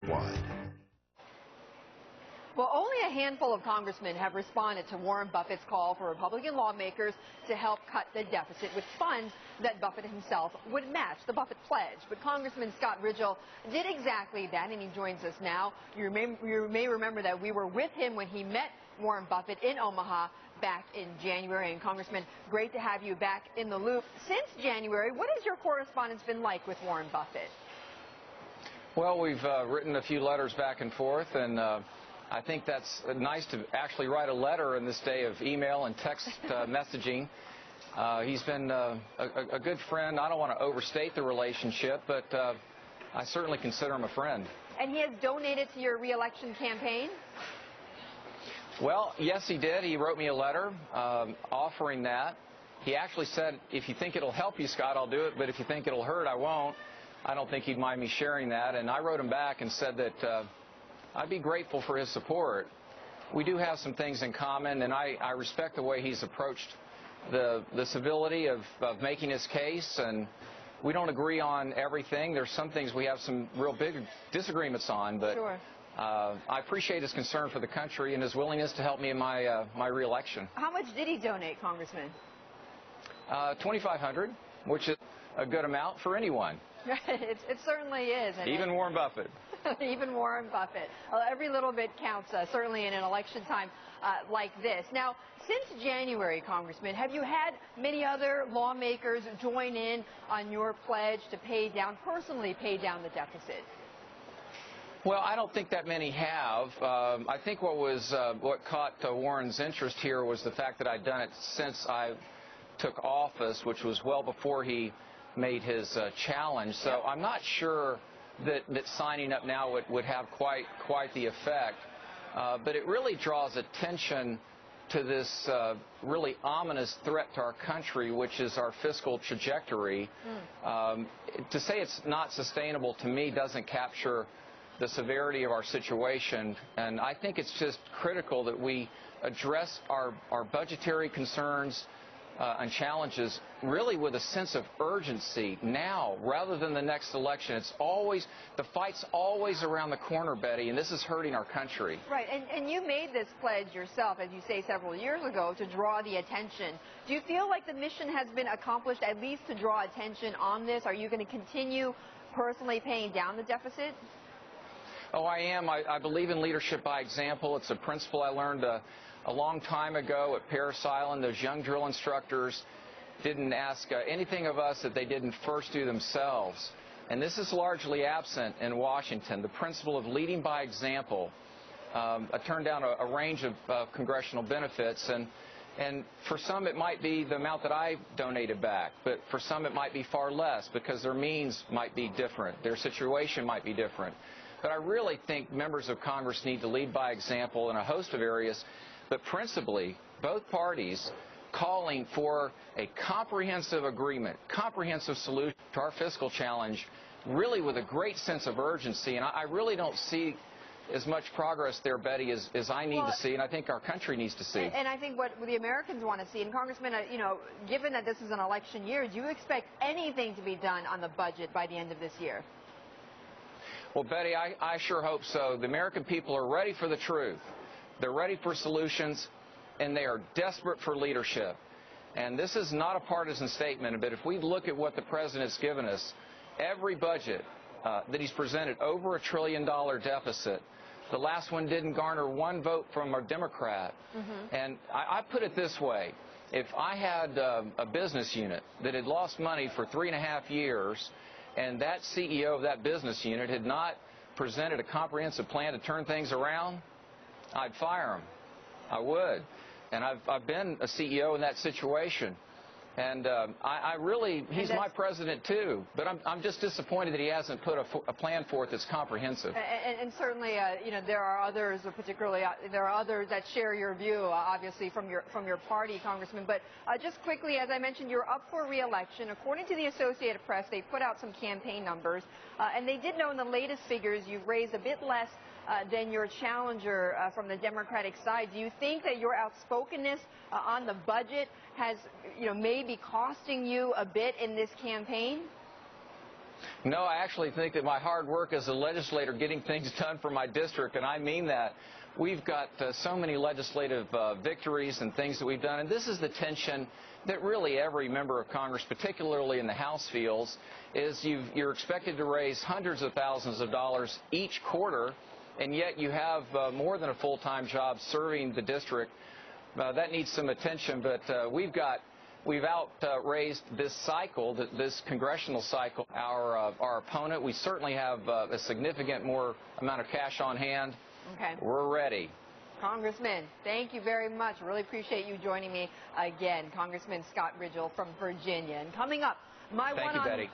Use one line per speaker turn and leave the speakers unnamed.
wide.
Well, only a handful of congressmen have responded to Warren Buffett's call for Republican lawmakers to help cut the deficit with funds that Buffett himself would match, the Buffett pledge. But Congressman Scott Rigell did exactly that, and he joins us now. You may remember that we were with him when he met Warren Buffett in Omaha back in January. And Congressman, great to have you back in the loop. Since January, what has your correspondence been like with Warren Buffett?
Well, we've written a few letters back and forth, and I think that's nice to actually write a letter in this day of email and text messaging. He's been a good friend. I don't want to overstate the relationship, but I certainly consider him a friend.
And he has donated to your re-election campaign?
Well, yes, he did. He wrote me a letter offering that. He actually said, if you think it'll help you, Scott, I'll do it, but if you think it'll hurt, I won't. I don't think he'd mind me sharing that. And I wrote him back and said that I'd be grateful for his support. We do have some things in common, and I respect the way he's approached the civility of making his case, and we don't agree on everything. There's some things we have some real big disagreements on, but
sure.
I appreciate his concern for the country and his willingness to help me in my my re-election.
How much did he donate, Congressman?
$2,500, which is a good amount for anyone.
It certainly is. And
even Warren Buffett.
Even Warren Buffett. Every little bit counts, certainly in an election time like this. Now, since January, Congressman, have you had many other lawmakers join in on your pledge to personally pay down the deficit?
Well, I don't think that many have. I think what caught Warren's interest here was the fact that I'd done it since I took office, which was well before he made his challenge. So I'm not sure that signing up now would have quite the effect. But it really draws attention to this really ominous threat to our country, which is our fiscal trajectory. To say it's not sustainable to me doesn't capture the severity of our situation. And I think it's just critical that we address our budgetary concerns and challenges really with a sense of urgency now rather than the next election. The fight's always around the corner, Betty, and this is hurting our country.
Right, and you made this pledge yourself, as you say, several years ago to draw the attention. Do you feel like the mission has been accomplished, at least to draw attention on this? Are you going to continue personally paying down the deficit?
Oh, I am. I believe in leadership by example. It's a principle I learned a long time ago at Parris Island. Those young drill instructors didn't ask anything of us that they didn't first do themselves. And this is largely absent in Washington, the principle of leading by example. I turned down a range of congressional benefits, and for some it might be the amount that I donated back, but for some it might be far less because their means might be different, their situation might be different. But I really think members of Congress need to lead by example in a host of areas, but principally both parties calling for a comprehensive agreement, comprehensive solution to our fiscal challenge, really with a great sense of urgency. And I really don't see as much progress there, Betty, as I need to see, and I think our country needs to see.
And I think what the Americans want to see, and Congressman, given that this is an election year, do you expect anything to be done on the budget by the end of this year?
Well, Betty, I sure hope so. The American people are ready for the truth. They're ready for solutions, and they are desperate for leadership. And this is not a partisan statement, but if we look at what the President's given us, every budget that he's presented, over $1 trillion deficit. The last one didn't garner one vote from a Democrat. And I put it this way. If I had a business unit that had lost money for 3.5 years, and that CEO of that business unit had not presented a comprehensive plan to turn things around, I'd fire him. I would. And I've been a CEO in that situation. And he's my president too, but I'm just disappointed that he hasn't put a plan forth that's comprehensive.
And certainly, there are others, there are others that share your view, obviously from your party, Congressman. But just quickly, as I mentioned, you're up for re-election. According to the Associated Press, they put out some campaign numbers, and they did know in the latest figures you've raised a bit less than your challenger from the Democratic side. Do you think that your outspokenness on the budget has, maybe costing you a bit in this campaign?
No, I actually think that my hard work as a legislator getting things done for my district, and I mean that. We've got so many legislative victories and things that we've done, and this is the tension that really every member of Congress, particularly in the House, feels, is you're expected to raise hundreds of thousands of dollars each quarter, and yet you have more than a full-time job serving the district. That needs some attention, but we've outraised this cycle, this congressional cycle, our opponent. We certainly have a significant more amount of cash on hand.
Okay.
We're ready.
Congressman, thank you very much. Really appreciate you joining me again. Congressman Scott Rigell from Virginia. And coming up,
Thank you, Betty.